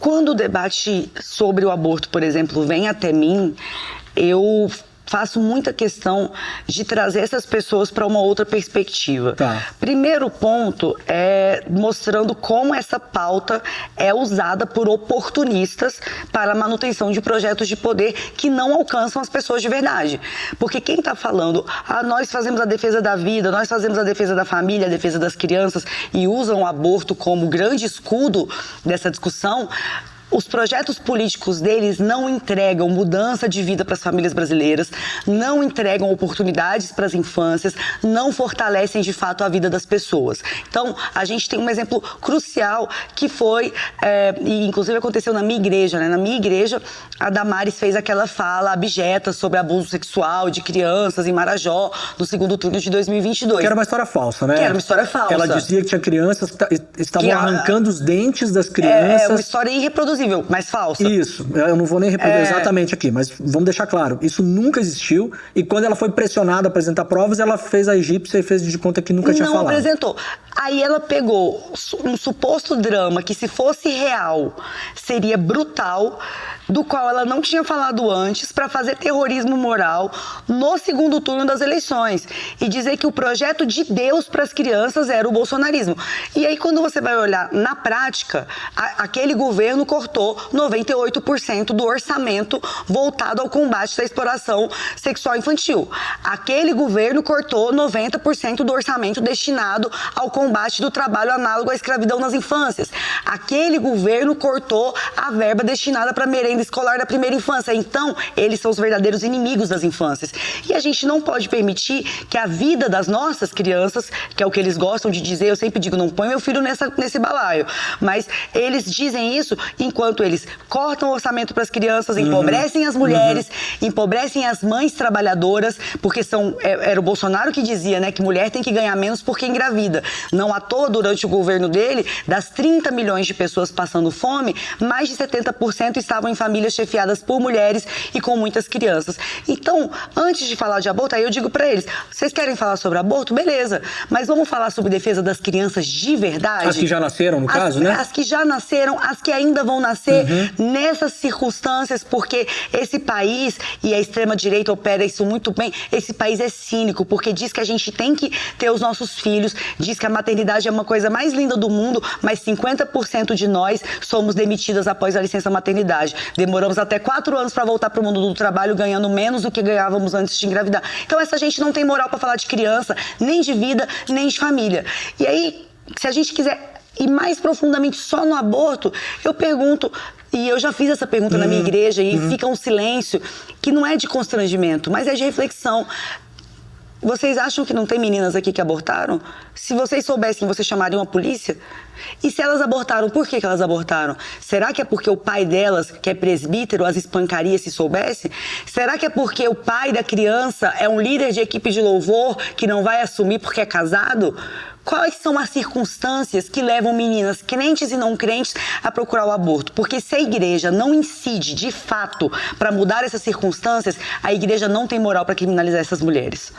Quando o debate sobre o aborto, por exemplo, vem até mim, eu faço muita questão de trazer essas pessoas para uma outra perspectiva. Tá. Primeiro ponto é mostrando como essa pauta é usada por oportunistas para a manutenção de projetos de poder que não alcançam as pessoas de verdade. Porque quem está falando, nós fazemos a defesa da vida, nós fazemos a defesa da família, a defesa das crianças, e usam o aborto como grande escudo dessa discussão, os projetos políticos deles não entregam mudança de vida para as famílias brasileiras, não entregam oportunidades para as infâncias, não fortalecem de fato a vida das pessoas. Então, a gente tem um exemplo crucial que foi, e inclusive aconteceu na minha igreja, né? Na minha igreja, a Damares fez aquela fala abjeta sobre abuso sexual de crianças em Marajó, no segundo turno de 2022. Que era uma história falsa, né? Que era uma história falsa. Ela dizia que tinha crianças que estavam arrancando os dentes das crianças. É uma história irreproduzível, mas falsa. Isso, eu não vou nem reproduzir exatamente aqui, mas vamos deixar claro, isso nunca existiu, e quando ela foi pressionada a apresentar provas, ela fez a egípcia e fez de conta que nunca tinha falado. Não apresentou. Aí ela pegou um suposto drama que, se fosse real, seria brutal, do qual ela não tinha falado antes, para fazer terrorismo moral no segundo turno das eleições e dizer que o projeto de Deus para as crianças era o bolsonarismo. E aí, quando você vai olhar na prática, aquele governo cortou 98% do orçamento voltado ao combate da exploração sexual infantil. Aquele governo cortou 90% do orçamento destinado ao combate do trabalho análogo à escravidão nas infâncias. Aquele governo cortou a verba destinada para merenda escolar da primeira infância. Então, eles são os verdadeiros inimigos das infâncias. E a gente não pode permitir que a vida das nossas crianças, que é o que eles gostam de dizer, eu sempre digo, não põe meu filho nesse balaio, mas eles dizem isso enquanto eles cortam o orçamento para as crianças, empobrecem as mulheres, empobrecem as mães trabalhadoras, porque era o Bolsonaro que dizia, né, que mulher tem que ganhar menos porque engravida. Não à toa, durante o governo dele, das 30 milhões de pessoas passando fome, mais de 70% estavam em famílias chefiadas por mulheres e com muitas crianças. Então, antes de falar de aborto, aí eu digo para eles, vocês querem falar sobre aborto? Beleza, mas vamos falar sobre defesa das crianças de verdade? As que já nasceram, no caso, né? As que já nasceram, as que ainda vão nascer nessas circunstâncias, porque esse país, e a extrema-direita opera isso muito bem, esse país é cínico, porque diz que a gente tem que ter os nossos filhos, diz que a maternidade é uma coisa mais linda do mundo, mas 50% de nós somos demitidas após a licença maternidade. Demoramos até 4 anos para voltar para o mundo do trabalho ganhando menos do que ganhávamos antes de engravidar. Então essa gente não tem moral para falar de criança, nem de vida, nem de família. E aí, se a gente quiser ir mais profundamente só no aborto, eu pergunto, e eu já fiz essa pergunta na minha igreja, e fica um silêncio que não é de constrangimento, mas é de reflexão. Vocês acham que não tem meninas aqui que abortaram? Se vocês soubessem, vocês chamariam a polícia? E se elas abortaram, por que elas abortaram? Será que é porque o pai delas, que é presbítero, as espancaria se soubesse? Será que é porque o pai da criança é um líder de equipe de louvor que não vai assumir porque é casado? Quais são as circunstâncias que levam meninas crentes e não crentes a procurar o aborto? Porque se a igreja não incide de fato para mudar essas circunstâncias, a igreja não tem moral para criminalizar essas mulheres.